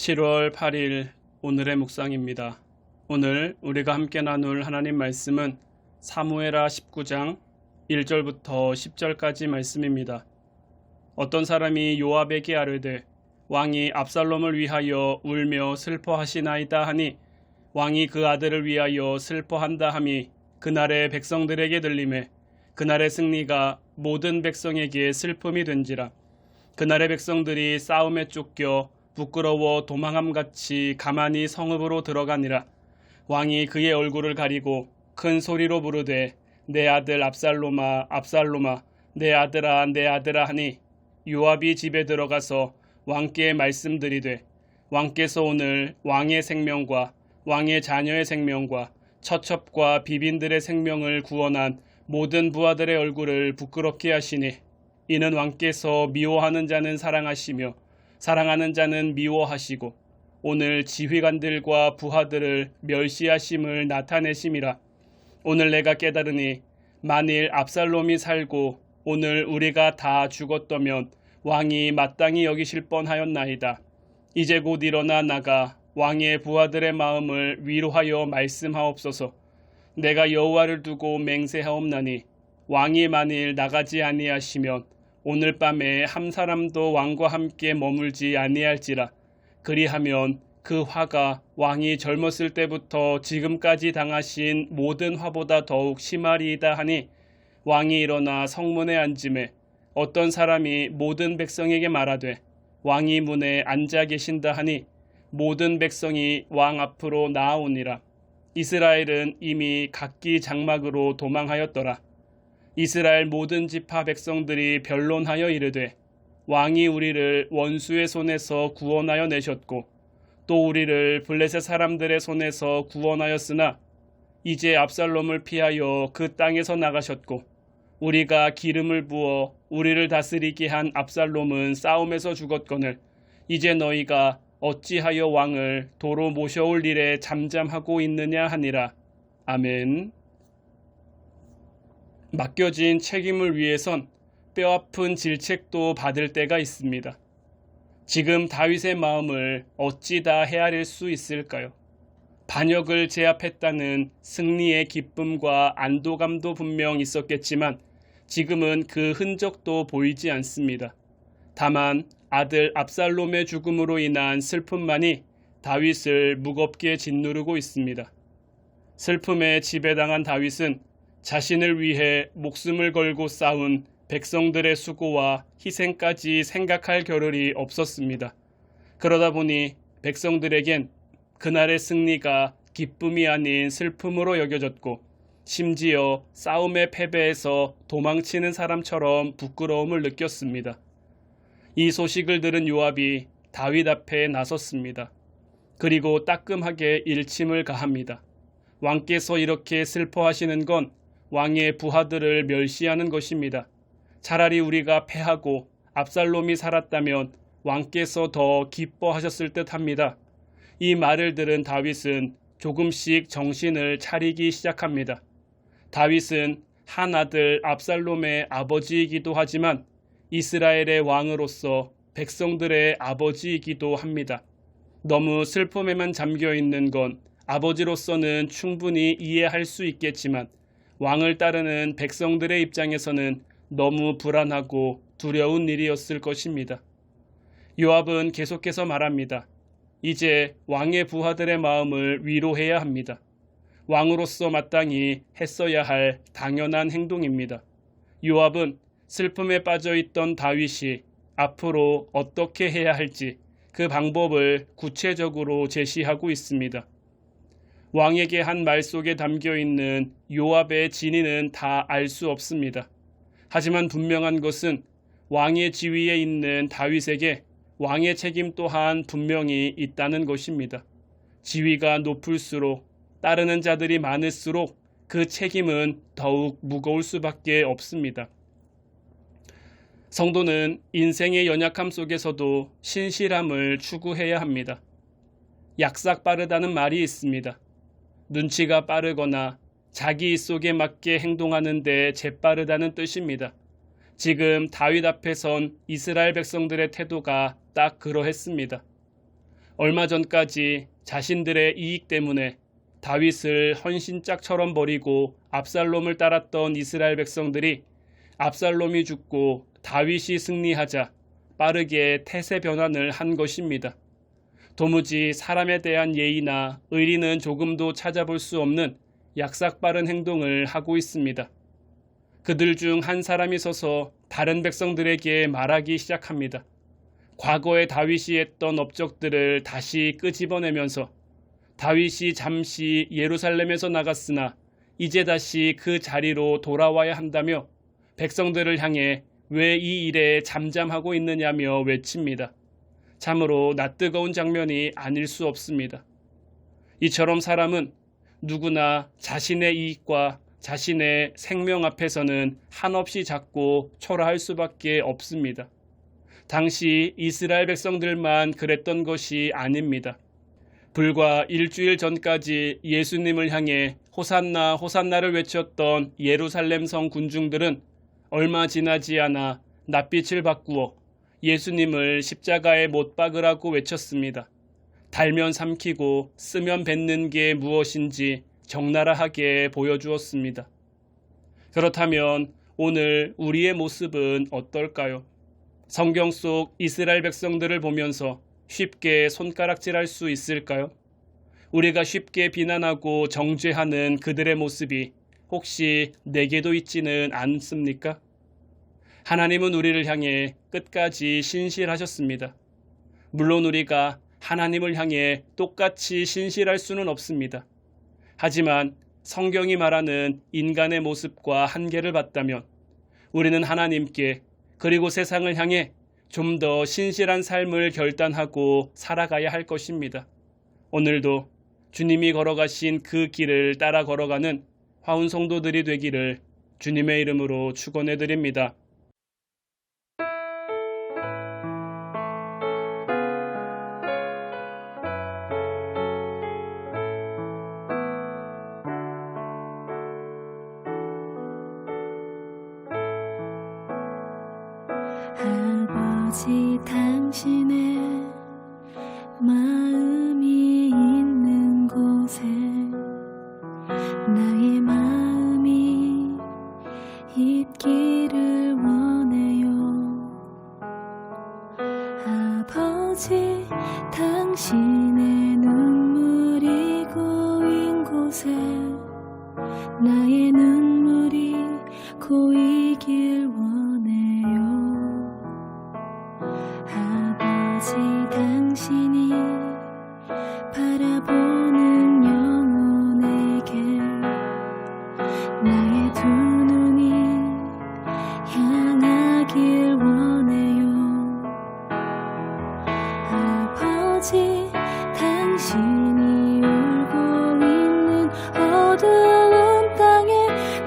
7월 8일 오늘의 묵상입니다. 오늘 우리가 함께 나눌 하나님 말씀은 사무엘하 19장 1절부터 10절까지 말씀입니다. 어떤 사람이 요압에게 아뢰되 왕이 압살롬을 위하여 울며 슬퍼하시나이다 하니 왕이 그 아들을 위하여 슬퍼한다 함이 그날의 백성들에게 들리매 그날의 승리가 모든 백성에게 슬픔이 된지라. 그날의 백성들이 싸움에 쫓겨 부끄러워 도망함같이 가만히 성읍으로 들어가니라. 왕이 그의 얼굴을 가리고 큰 소리로 부르되 내 아들 압살롬아 압살롬아 내 아들아 내 아들아 하니 요압이 집에 들어가서 왕께 말씀드리되 왕께서 오늘 왕의 생명과 왕의 자녀의 생명과 처첩과 비빈들의 생명을 구원한 모든 부하들의 얼굴을 부끄럽게 하시니 이는 왕께서 미워하는 자는 사랑하시며 사랑하는 자는 미워하시고 오늘 지휘관들과 부하들을 멸시하심을 나타내심이라. 오늘 내가 깨달으니 만일 압살롬이 살고 오늘 우리가 다 죽었다면 왕이 마땅히 여기실 뻔하였나이다. 이제 곧 일어나 나가 왕의 부하들의 마음을 위로하여 말씀하옵소서. 내가 여호와를 두고 맹세하옵나니 왕이 만일 나가지 아니하시면 오늘 밤에 한 사람도 왕과 함께 머물지 아니할지라. 그리하면 그 화가 왕이 젊었을 때부터 지금까지 당하신 모든 화보다 더욱 심하리이다 하니 왕이 일어나 성문에 앉음에 어떤 사람이 모든 백성에게 말하되 왕이 문에 앉아 계신다 하니 모든 백성이 왕 앞으로 나아오니라. 이스라엘은 이미 각기 장막으로 도망하였더라. 이스라엘 모든 지파 백성들이 변론하여 이르되 왕이 우리를 원수의 손에서 구원하여 내셨고 또 우리를 블레셋 사람들의 손에서 구원하였으나 이제 압살롬을 피하여 그 땅에서 나가셨고 우리가 기름을 부어 우리를 다스리게 한 압살롬은 싸움에서 죽었거늘 이제 너희가 어찌하여 왕을 도로 모셔올 일에 잠잠하고 있느냐 하니라. 아멘. 맡겨진 책임을 위해선 뼈아픈 질책도 받을 때가 있습니다. 지금 다윗의 마음을 어찌 다 헤아릴 수 있을까요? 반역을 제압했다는 승리의 기쁨과 안도감도 분명 있었겠지만 지금은 그 흔적도 보이지 않습니다. 다만 아들 압살롬의 죽음으로 인한 슬픔만이 다윗을 무겁게 짓누르고 있습니다. 슬픔에 지배당한 다윗은 자신을 위해 목숨을 걸고 싸운 백성들의 수고와 희생까지 생각할 겨를이 없었습니다. 그러다 보니 백성들에겐 그날의 승리가 기쁨이 아닌 슬픔으로 여겨졌고 심지어 싸움의 패배에서 도망치는 사람처럼 부끄러움을 느꼈습니다. 이 소식을 들은 요압이 다윗 앞에 나섰습니다. 그리고 따끔하게 일침을 가합니다. 왕께서 이렇게 슬퍼하시는 건 왕의 부하들을 멸시하는 것입니다. 차라리 우리가 패하고 압살롬이 살았다면 왕께서 더 기뻐하셨을 듯합니다. 이 말을 들은 다윗은 조금씩 정신을 차리기 시작합니다. 다윗은 한 아들 압살롬의 아버지이기도 하지만 이스라엘의 왕으로서 백성들의 아버지이기도 합니다. 너무 슬픔에만 잠겨있는 건 아버지로서는 충분히 이해할 수 있겠지만 왕을 따르는 백성들의 입장에서는 너무 불안하고 두려운 일이었을 것입니다. 요압은 계속해서 말합니다. 이제 왕의 부하들의 마음을 위로해야 합니다. 왕으로서 마땅히 했어야 할 당연한 행동입니다. 요압은 슬픔에 빠져있던 다윗이 앞으로 어떻게 해야 할지 그 방법을 구체적으로 제시하고 있습니다. 왕에게 한 말 속에 담겨있는 요압의 진위는 다 알 수 없습니다. 하지만 분명한 것은 왕의 지위에 있는 다윗에게 왕의 책임 또한 분명히 있다는 것입니다. 지위가 높을수록 따르는 자들이 많을수록 그 책임은 더욱 무거울 수밖에 없습니다. 성도는 인생의 연약함 속에서도 신실함을 추구해야 합니다. 약삭 빠르다는 말이 있습니다. 눈치가 빠르거나 자기 속에 맞게 행동하는 데 재빠르다는 뜻입니다. 지금 다윗 앞에 선 이스라엘 백성들의 태도가 딱 그러했습니다. 얼마 전까지 자신들의 이익 때문에 다윗을 헌신짝처럼 버리고 압살롬을 따랐던 이스라엘 백성들이 압살롬이 죽고 다윗이 승리하자 빠르게 태세 변환을 한 것입니다. 도무지 사람에 대한 예의나 의리는 조금도 찾아볼 수 없는 약삭빠른 행동을 하고 있습니다. 그들 중 한 사람이 서서 다른 백성들에게 말하기 시작합니다. 과거에 다윗이 했던 업적들을 다시 끄집어내면서 다윗이 잠시 예루살렘에서 나갔으나 이제 다시 그 자리로 돌아와야 한다며 백성들을 향해 왜 이 일에 잠잠하고 있느냐며 외칩니다. 참으로 낯뜨거운 장면이 아닐 수 없습니다. 이처럼 사람은 누구나 자신의 이익과 자신의 생명 앞에서는 한없이 작고 초라할 수밖에 없습니다. 당시 이스라엘 백성들만 그랬던 것이 아닙니다. 불과 일주일 전까지 예수님을 향해 호산나 호산나를 외쳤던 예루살렘 성 군중들은 얼마 지나지 않아 낯빛을 바꾸어 예수님을 십자가에 못 박으라고 외쳤습니다. 달면 삼키고 쓰면 뱉는 게 무엇인지 적나라하게 보여주었습니다. 그렇다면 오늘 우리의 모습은 어떨까요? 성경 속 이스라엘 백성들을 보면서 쉽게 손가락질할 수 있을까요? 우리가 쉽게 비난하고 정죄하는 그들의 모습이 혹시 내게도 있지는 않습니까? 하나님은 우리를 향해 끝까지 신실하셨습니다. 물론 우리가 하나님을 향해 똑같이 신실할 수는 없습니다. 하지만 성경이 말하는 인간의 모습과 한계를 봤다면 우리는 하나님께 그리고 세상을 향해 좀 더 신실한 삶을 결단하고 살아가야 할 것입니다. 오늘도 주님이 걸어가신 그 길을 따라 걸어가는 화운 성도들이 되기를 주님의 이름으로 축원해 드립니다. 아버지 당신의 마음이 있는 곳에 나의 마음이 있기를 원해요. 아버지 당신의 눈물이 고인 곳에 나의 눈물이 고이길 원해요. 아버지 당신이 바라보는 영혼에게 나의 두 눈이 향하길 원해요. 아버지 당신이 울고 있는 어두운 땅에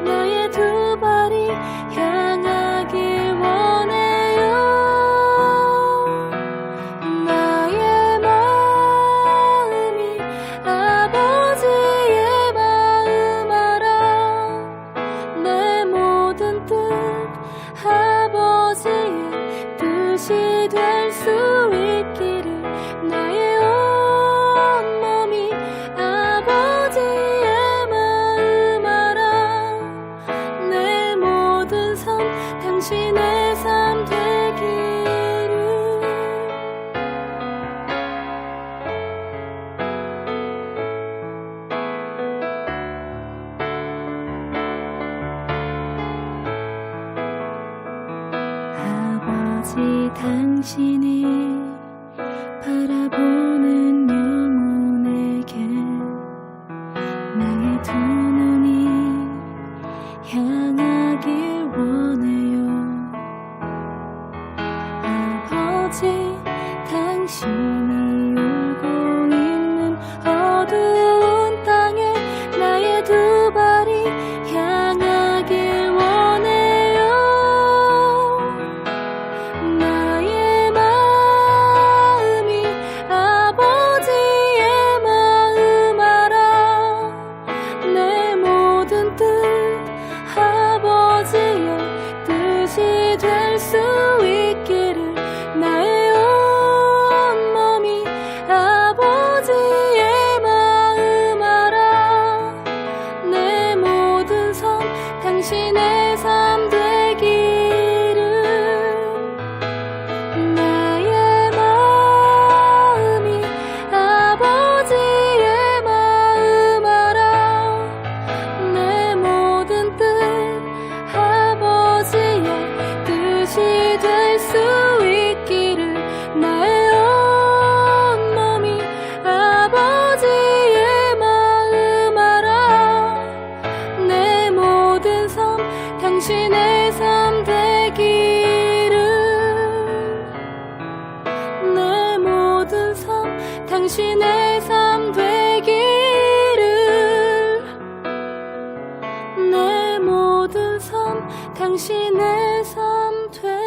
나의 두 발이 향하길 원해요. 나의 마음이 아버지의 마음 알아. 내 모든 뜻 아버지의 뜻이 될 수 있기를 나의 온 몸이 아버지의 마음 알아. 내 모든 삶 당신의 삶 되기를. 아버지 당신이 바라보는 영혼에게 나의 두 눈이 향하길 원해요. 아버지 당신이 울고 있는 어두운 땅에 나의 두 발이 향하길 원해요. 나의 마음이 아버지의 마음 알아. 내 모든 뜻 아버지의 뜻 당신의 삶 되기를 나의 마음이 아버지의 마음 알아 내 모든 뜻 아버지의 뜻이 될 수 있기를 나의 온몸이 아버지의 마음 알아 내 모든 삶 당신의 삶 되기를 내 모든 삶 당신의 삶 되기를 내 모든 삶 당신의 삶 되기를